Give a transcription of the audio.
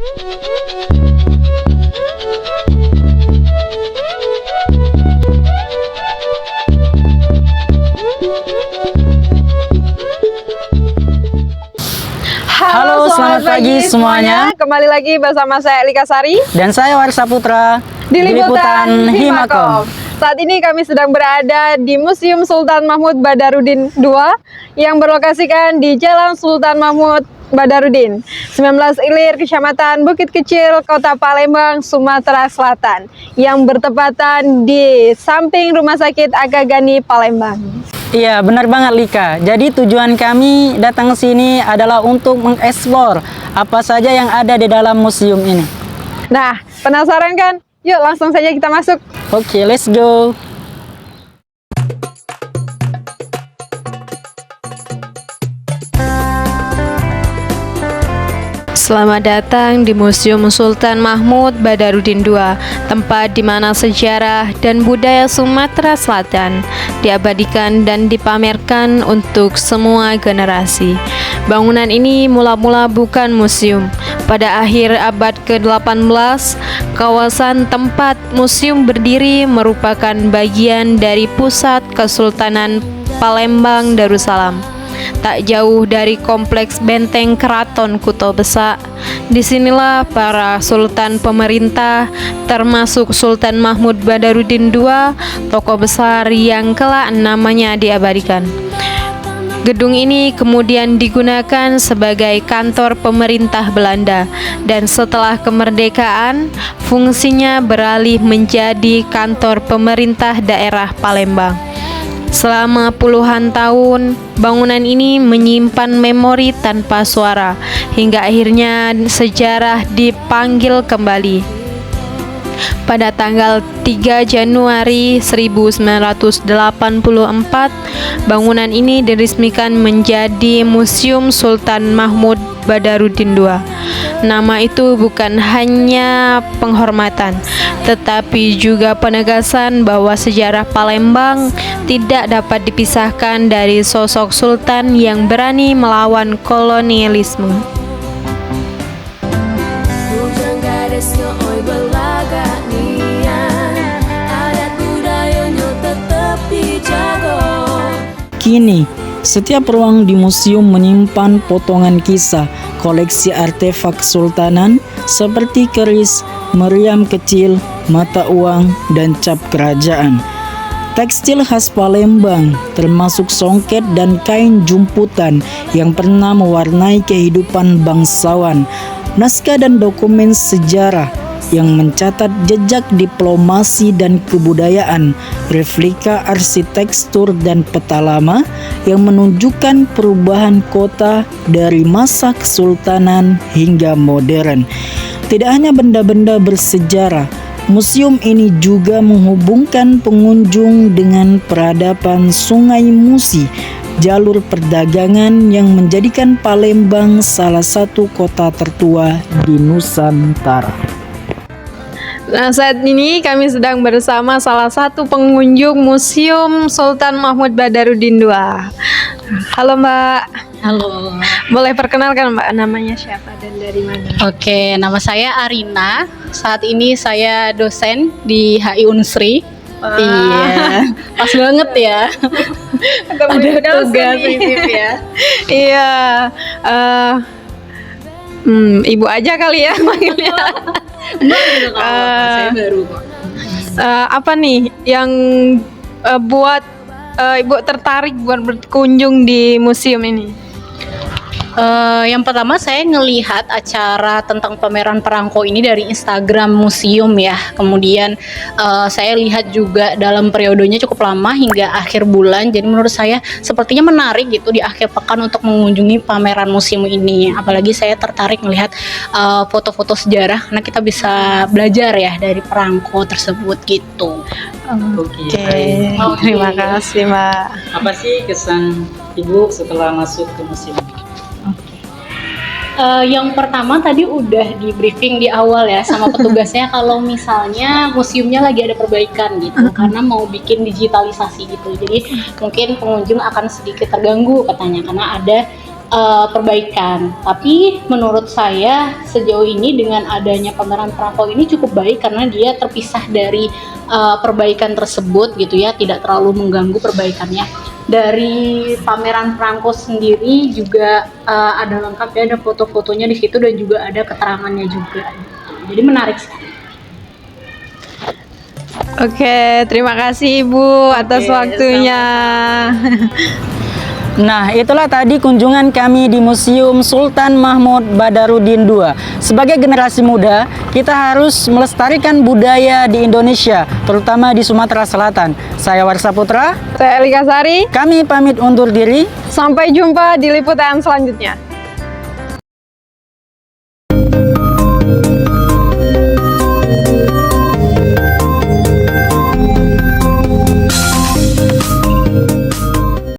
Halo, selamat pagi semuanya. Kembali lagi bersama saya Lika Sari Dan saya Warsa Putra di Liputan Himakom. Saat ini kami sedang berada di Museum Sultan Mahmud Badarudin II yang berlokasikan di Jalan Sultan Mahmud Badarudin, 19 Ilir, Kecamatan Bukit Kecil, Kota Palembang, Sumatera Selatan, yang bertepatan di samping Rumah Sakit Aga Ghani Palembang. Iya, benar banget Lika. Jadi tujuan kami datang ke sini adalah untuk mengeksplor apa saja yang ada di dalam museum ini. Nah, penasaran kan? Yuk langsung saja kita masuk. Oke, let's go. Selamat datang di Museum Sultan Mahmud Badarudin II, tempat di mana sejarah dan budaya Sumatera Selatan diabadikan dan dipamerkan untuk semua generasi. Bangunan ini mula-mula bukan museum. Pada akhir abad ke-18, kawasan tempat museum berdiri merupakan bagian dari pusat Kesultanan Palembang Darussalam. Tak jauh dari kompleks benteng Keraton Kuto Besak. Disinilah para sultan pemerintah, termasuk Sultan Mahmud Badarudin II, tokoh besar yang kelak namanya diabadikan. Gedung ini kemudian digunakan sebagai kantor pemerintah Belanda, dan setelah kemerdekaan, fungsinya beralih menjadi kantor pemerintah daerah Palembang. Selama puluhan tahun, bangunan ini menyimpan memori tanpa suara, hingga akhirnya sejarah dipanggil kembali. Pada tanggal 3 Januari 1984, bangunan ini diresmikan menjadi Museum Sultan Mahmud Badarudin II. Nama itu bukan hanya penghormatan, tetapi juga penegasan bahwa sejarah Palembang tidak dapat dipisahkan dari sosok sultan yang berani melawan kolonialisme. Kini, setiap ruang di museum menyimpan potongan kisah, koleksi artefak kesultanan seperti keris, meriam kecil, mata uang, dan cap kerajaan. Tekstil khas Palembang, termasuk songket dan kain jumputan yang pernah mewarnai kehidupan bangsawan, naskah dan dokumen sejarah yang mencatat jejak diplomasi dan kebudayaan, replika arsitektur dan peta lama yang menunjukkan perubahan kota dari masa kesultanan hingga modern. Tidak hanya benda-benda bersejarah, museum ini juga menghubungkan pengunjung dengan peradaban Sungai Musi, jalur perdagangan yang menjadikan Palembang salah satu kota tertua di Nusantara. Nah, saat ini kami sedang bersama salah satu pengunjung Museum Sultan Mahmud Badarudin II. Halo Mbak. Halo. Boleh perkenalkan Mbak, namanya siapa dan dari mana? Oke, nama saya Arina. Saat ini saya dosen di HI Unsri. Wah. Iya, pas banget ya. Ada tugas sisip ya. Iya. Ibu aja kali ya manggilnya. Saya baru kok. Apa nih yang buat Ibu tertarik buat berkunjung di museum ini? Yang pertama saya ngelihat acara tentang pameran perangko ini dari Instagram museum ya. Kemudian saya lihat juga dalam periodenya cukup lama hingga akhir bulan. Jadi menurut saya sepertinya menarik gitu di akhir pekan untuk mengunjungi pameran museum ini. Apalagi saya tertarik melihat foto-foto sejarah karena kita bisa belajar ya dari perangko tersebut gitu. Oke. Terima kasih Mbak. Apa sih kesan Ibu setelah masuk ke museum? Yang pertama tadi udah di briefing di awal ya sama petugasnya kalau misalnya museumnya lagi ada perbaikan gitu karena mau bikin digitalisasi gitu. Jadi mungkin pengunjung akan sedikit terganggu katanya karena ada perbaikan. Tapi menurut saya sejauh ini dengan adanya pameran perangko ini cukup baik karena dia terpisah dari perbaikan tersebut gitu ya, tidak terlalu mengganggu perbaikannya. Dari pameran perangko sendiri juga ada lengkap ya, ada foto-fotonya di situ dan juga ada keterangannya juga. Jadi menarik sekali. Oke, terima kasih Ibu atas waktunya. Nah, itulah tadi kunjungan kami di Museum Sultan Mahmud Badarudin II. Sebagai generasi muda, kita harus melestarikan budaya di Indonesia, terutama di Sumatera Selatan. Saya Warsa Putra. Saya Elika Sari. Kami pamit undur diri. Sampai jumpa di liputan selanjutnya.